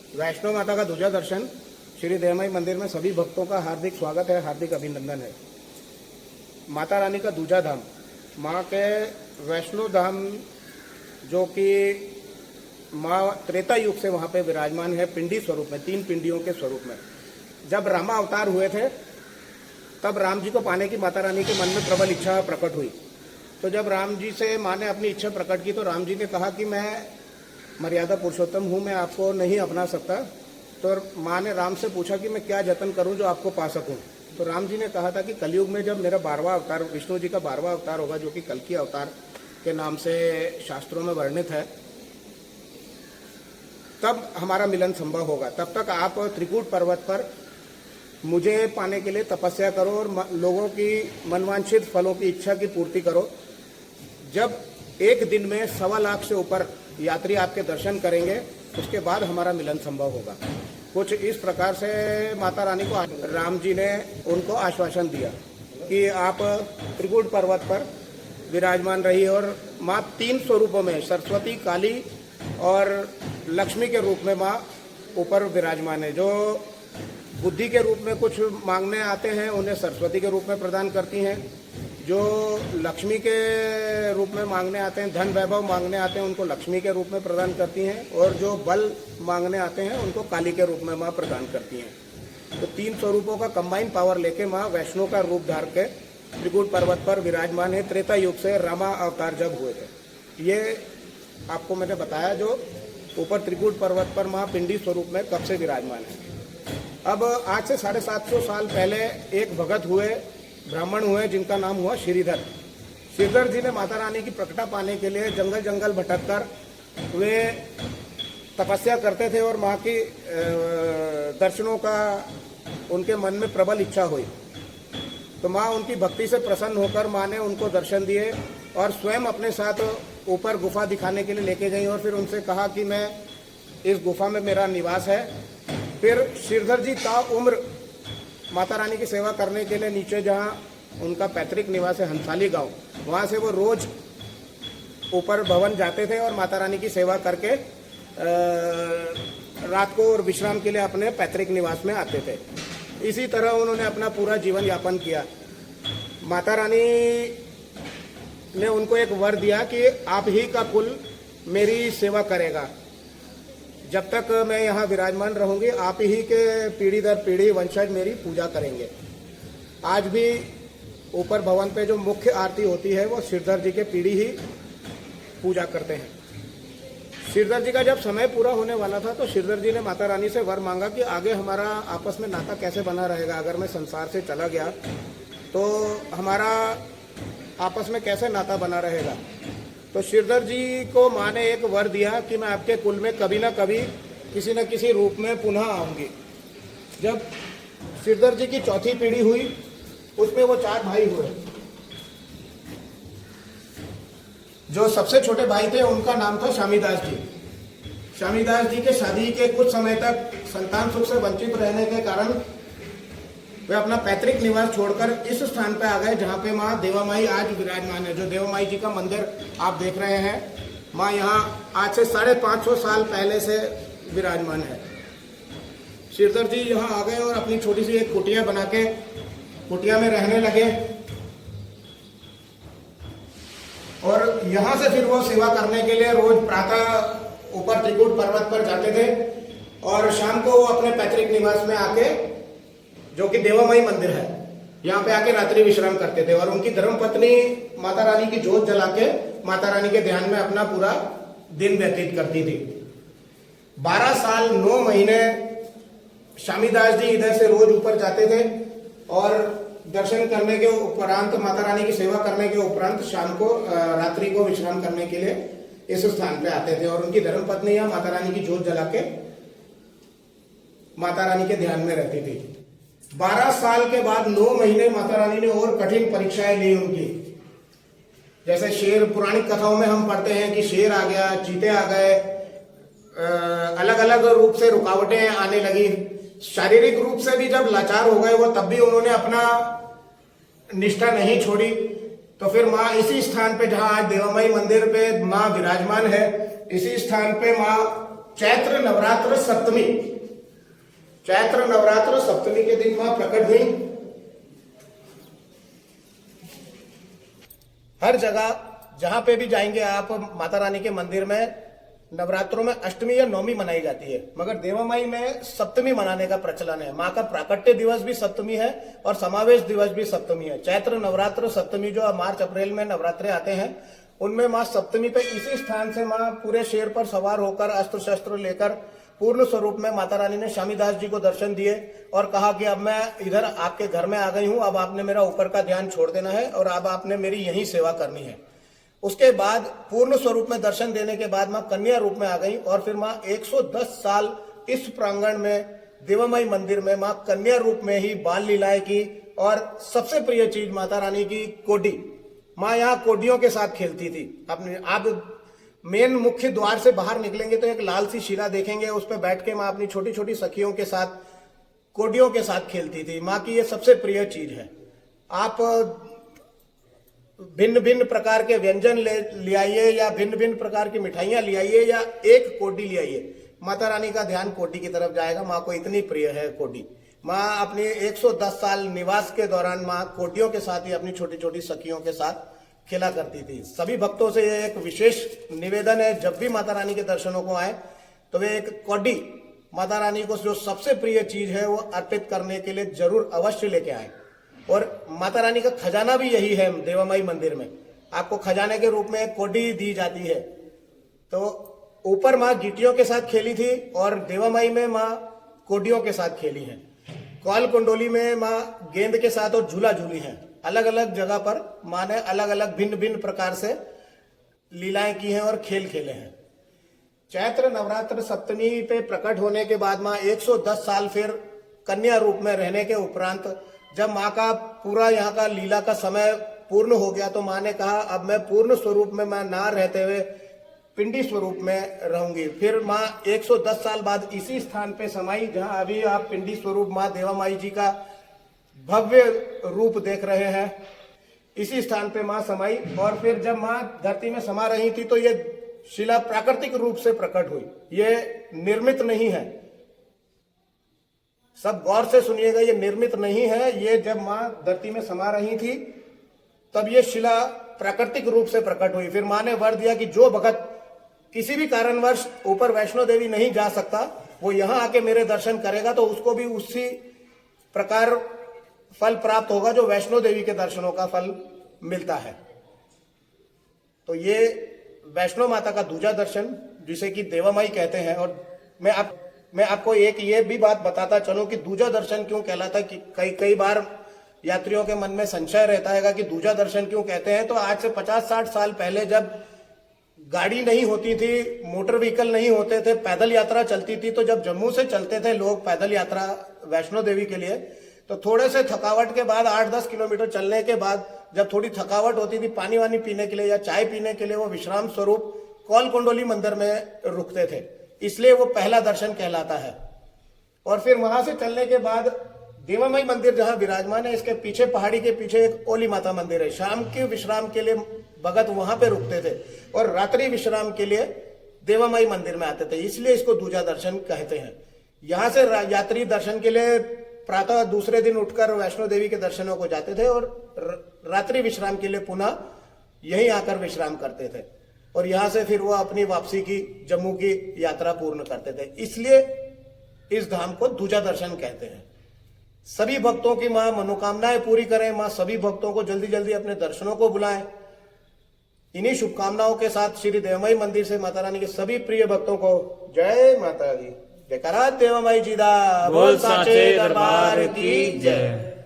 वैष्णो माता का दूजा दर्शन श्री देवमयी मंदिर में सभी भक्तों का हार्दिक स्वागत है, हार्दिक अभिनंदन है। माता रानी का दूजा धाम, माँ के वैष्णो धाम जो कि माँ त्रेता युग से वहाँ पे विराजमान है पिंडी स्वरूप में, 3 पिंडियों के स्वरूप में। जब रामा अवतार हुए थे तब राम जी को पाने की माता रानी के मन में प्रबल इच्छा प्रकट हुई। तो जब राम जी से माँ ने अपनी इच्छा प्रकट की तो राम जी ने कहा कि मैं मर्यादा पुरुषोत्तम हूँ, मैं आपको नहीं अपना सकता। तो माँ ने राम से पूछा कि मैं क्या जतन करूँ जो आपको पा सकूँ। तो राम जी ने कहा था कि कलयुग में जब मेरा 12वां अवतार, विष्णु जी का 12वां अवतार होगा जो कि कल्कि अवतार के नाम से शास्त्रों में वर्णित है, तब हमारा मिलन संभव होगा। तब तक आप त्रिकूट पर्वत पर मुझे पाने के लिए तपस्या करो और लोगों की मनवांछित फलों की इच्छा की पूर्ति करो। जब एक दिन में 1.25 लाख से ऊपर यात्री आपके दर्शन करेंगे उसके बाद हमारा मिलन संभव होगा। कुछ इस प्रकार से माता रानी को राम जी ने उनको आश्वासन दिया कि आप त्रिकूट पर्वत पर विराजमान रहिए। और माँ 3 स्वरूपों में, सरस्वती, काली और लक्ष्मी के रूप में माँ ऊपर विराजमान है। जो बुद्धि के रूप में कुछ मांगने आते हैं उन्हें सरस्वती के रूप में प्रदान करती हैं, जो लक्ष्मी के रूप में मांगने आते हैं, धन वैभव मांगने आते हैं, उनको लक्ष्मी के रूप में प्रदान करती हैं, और जो बल मांगने आते हैं उनको काली के रूप में माँ प्रदान करती हैं। तो 3 स्वरूपों का कंबाइन पावर लेके माँ वैष्णो का रूप धार के त्रिकूट पर्वत पर विराजमान है। त्रेता युग से रामा अवतार जब हुए थे, ये आपको मैंने बताया। जो ऊपर त्रिकूट पर्वत पर माँ पिंडी स्वरूप में कब से विराजमान है। अब आज से 750 साल पहले एक भगत हुए, ब्राह्मण हुए, जिनका नाम हुआ श्रीधर। श्रीधर जी ने माता रानी की प्रकटा पाने के लिए जंगल जंगल भटककर वे तपस्या करते थे और माँ की दर्शनों का उनके मन में प्रबल इच्छा हुई। तो माँ उनकी भक्ति से प्रसन्न होकर माँ ने उनको दर्शन दिए और स्वयं अपने साथ ऊपर गुफा दिखाने के लिए लेके गई और फिर उनसे कहा कि मैं इस गुफा में मेरा निवास है। फिर श्रीधर जी ता उम्र माता रानी की सेवा करने के लिए नीचे जहाँ उनका पैतृक निवास है हंसाली गांव, वहाँ से वो रोज ऊपर भवन जाते थे और माता रानी की सेवा करके रात को और विश्राम के लिए अपने पैतृक निवास में आते थे। इसी तरह उन्होंने अपना पूरा जीवन यापन किया। माता रानी ने उनको एक वर दिया कि आप ही का कुल मेरी सेवा करेगा, जब तक मैं यहाँ विराजमान रहूंगी आप ही के पीढ़ी दर पीढ़ी वंशज मेरी पूजा करेंगे। आज भी ऊपर भवन पे जो मुख्य आरती होती है वो श्रीधर जी के पीढ़ी ही पूजा करते हैं। श्रीधर जी का जब समय पूरा होने वाला था तो श्रीधर जी ने माता रानी से वर मांगा कि आगे हमारा आपस में नाता कैसे बना रहेगा, अगर मैं संसार से चला गया तो हमारा आपस में कैसे नाता बना रहेगा। तो श्रीधर जी को माँ ने एक वर दिया कि मैं आपके कुल में कभी ना कभी किसी न किसी रूप में पुनः आऊंगी। जब श्रीधर जी की 4थी पीढ़ी हुई उसमें वो 4 भाई हुए। जो सबसे छोटे भाई थे उनका नाम था शामीदास जी। शामीदास जी के शादी के कुछ समय तक संतान सुख से वंचित रहने के कारण वे अपना पैतृक निवास छोड़कर इस स्थान पे आ गए जहाँ पे माँ देवामाई आज विराजमान है। जो देवामाई जी का मंदिर आप देख रहे हैं, माँ यहाँ आज से 550 साल पहले से विराजमान है। श्रीधर जी यहाँ आ गए और अपनी छोटी सी एक कुटिया बना के कुटिया में रहने लगे और यहाँ से फिर वो सेवा करने के लिए रोज प्रातः ऊपर त्रिकूट पर्वत पर जाते थे और शाम को वो अपने पैतृक निवास में आके, जो कि देवामयी मंदिर है, यहाँ पे आके रात्रि विश्राम करते थे। और उनकी धर्मपत्नी माता रानी की जोत जला के माता रानी के ध्यान में अपना पूरा दिन व्यतीत करती थी। 12 साल 9 महीने शामीदास जी इधर से रोज ऊपर जाते थे और दर्शन करने के उपरांत, माता रानी की सेवा करने के उपरांत शाम को रात्रि को विश्राम करने के लिए इस स्थान पे आते थे। और उनकी धर्मपत्नी यहाँ माता रानी की जोत जला के माता रानी के ध्यान में रहती थी। 12 साल के बाद 9 महीने माता रानी ने और कठिन परीक्षाएं ली उनकी। जैसे शेर, पुरानी कथाओं में हम पढ़ते हैं कि शेर आ गया, चीते आ गए, अलग अलग रूप से रुकावटें आने लगी। शारीरिक रूप से भी जब लाचार हो गए वो, तब भी उन्होंने अपना निष्ठा नहीं छोड़ी। तो फिर माँ इसी स्थान पे, जहाँ आज देवामयी मंदिर पे माँ विराजमान है, इसी स्थान पे माँ चैत्र नवरात्र सप्तमी, चैत्र नवरात्र सप्तमी के दिन मां प्रकट हुई। हर जगह जहां पे भी जाएंगे आप माता रानी के मंदिर में, नवरात्रों में अष्टमी या नवमी मनाई जाती है, मगर देवामाई में सप्तमी मनाने का प्रचलन है। माँ का प्राकट्य दिवस भी सप्तमी है और समावेश दिवस भी सप्तमी है। चैत्र नवरात्र सप्तमी जो मार्च अप्रैल में नवरात्रे आते हैं, उनमें माँ सप्तमी पे इसी स्थान से माँ पूरे शेर पर सवार होकर अस्त्र शस्त्र लेकर पूर्ण स्वरूप में माता रानी ने स्वामीदास जी को दर्शन दिए और कहा कि अब मैं इधर आपके घर में आ गई हूं, अब आपने मेरा ऊपर का ध्यान छोड़ देना है और अब आपने मेरी यही सेवा करनी है। उसके बाद पूर्ण स्वरूप में दर्शन देने के बाद माँ कन्या रूप में आ गई और फिर माँ 110 साल इस प्रांगण में देवामाई मंदिर में माँ कन्या रूप में ही बाल लीलाएं की। और सबसे प्रिय चीज माता रानी की कोडी, माँ यहाँ कोडियों के साथ खेलती थी। अपने आप मेन मुख्य द्वार से बाहर निकलेंगे तो एक लाल सी शिला देखेंगे, उस पर बैठ के माँ अपनी छोटी छोटी सखियों के साथ कोडियों के साथ खेलती थी। माँ की ये सबसे प्रिय चीज है। आप भिन्न भिन्न प्रकार के व्यंजन ले आइए या भिन्न भिन्न प्रकार की मिठाइयां ले आइए या एक कोडी ले आइए, माता रानी का ध्यान कोडी की तरफ जाएगा। माँ को इतनी प्रिय है कोडी। माँ अपने 110 साल निवास के दौरान माँ कोडियों के साथ ही अपनी छोटी छोटी सखियों के साथ खेला करती थी। सभी भक्तों से ये एक विशेष निवेदन है, जब भी माता रानी के दर्शनों को आए तो वे एक कोडी माता रानी को जो सबसे प्रिय चीज है वो अर्पित करने के लिए जरूर अवश्य लेके आए। और माता रानी का खजाना भी यही है। देवामाई मंदिर में आपको खजाने के रूप में एक कोडी दी जाती है। तो ऊपर माँ गीटियों के साथ खेली थी और देवामाई में माँ कोडियों के साथ खेली है। कौल कुंडोली में माँ गेंद के साथ और झूला झूली है। अलग अलग जगह पर माँ ने अलग अलग भिन्न भिन्न प्रकार से लीलाएं की हैं और खेल खेले हैं। चैत्र नवरात्र सप्तमी पे प्रकट होने के बाद माँ 110 साल फिर कन्या रूप में रहने के उपरांत जब माँ का पूरा यहाँ का लीला का समय पूर्ण हो गया तो माँ ने कहा अब मैं पूर्ण स्वरूप में मैं ना रहते हुए पिंडी स्वरूप में रहूंगी। फिर माँ 110 साल बाद इसी स्थान पे समाई जहाँ अभी आप पिंडी स्वरूप माँ देवामाई जी का भव्य रूप देख रहे हैं। इसी स्थान पे माँ समाई और फिर जब माँ धरती में समा रही थी तो ये शिला प्राकृतिक रूप से प्रकट हुई, ये निर्मित नहीं है। सब गौर से सुनिएगा, ये निर्मित नहीं है। ये जब माँ धरती में समा रही थी तब ये शिला प्राकृतिक रूप से प्रकट हुई। फिर माँ ने वर दिया कि जो भगत किसी भी कारणवश ऊपर वैष्णो देवी नहीं जा सकता वो यहाँ आके मेरे दर्शन करेगा तो उसको भी उसी प्रकार फल प्राप्त होगा जो वैष्णो देवी के दर्शनों का फल मिलता है। तो ये वैष्णो माता का दूजा दर्शन जिसे कि देवामाई कहते हैं। और मैं आपको एक ये भी बात बताता चलूं कि दूजा दर्शन क्यों कहलाता है। कि कई बार यात्रियों के मन में संशय रहता है कि दूजा दर्शन क्यों कहते हैं। तो आज से 50-60 साल पहले जब गाड़ी नहीं होती थी, मोटर व्हीकल नहीं होते थे, पैदल यात्रा चलती थी, तो जब जम्मू से चलते थे लोग पैदल यात्रा वैष्णो देवी के लिए तो थोड़े से थकावट के बाद 8-10 किलोमीटर चलने के बाद जब थोड़ी थकावट होती थी पानी वानी पीने के लिए या चाय पीने के लिए वो विश्राम स्वरूप कौल कुंडोली मंदिर में रुकते थे, इसलिए वो पहला दर्शन कहलाता है। और फिर वहां से चलने के बाद देवामाई मंदिर जहां विराजमान है, इसके पीछे पहाड़ी के पीछे एक ओली माता मंदिर है। शाम के विश्राम के लिए भगत वहां पे रुकते थे और रात्रि विश्राम के लिए देवामाई मंदिर में आते थे, इसलिए इसको दूजा दर्शन कहते हैं। यहाँ से यात्री दर्शन के लिए प्रातः दूसरे दिन उठकर वैष्णो देवी के दर्शनों को जाते थे और रात्रि विश्राम के लिए पुनः यहीं आकर विश्राम करते थे और यहाँ से फिर वो अपनी वापसी की जम्मू की यात्रा पूर्ण करते थे, इसलिए इस धाम को दूजा दर्शन कहते हैं। सभी भक्तों की माँ मनोकामनाएं पूरी करें, माँ सभी भक्तों को जल्दी जल्दी अपने दर्शनों को बुलाएं। इन्हीं शुभकामनाओं के साथ श्री देवामाई मंदिर से माता रानी के सभी प्रिय भक्तों को जय माता दी। जयकारा देवामाई जी दा, बोल साचे दरबार की जय।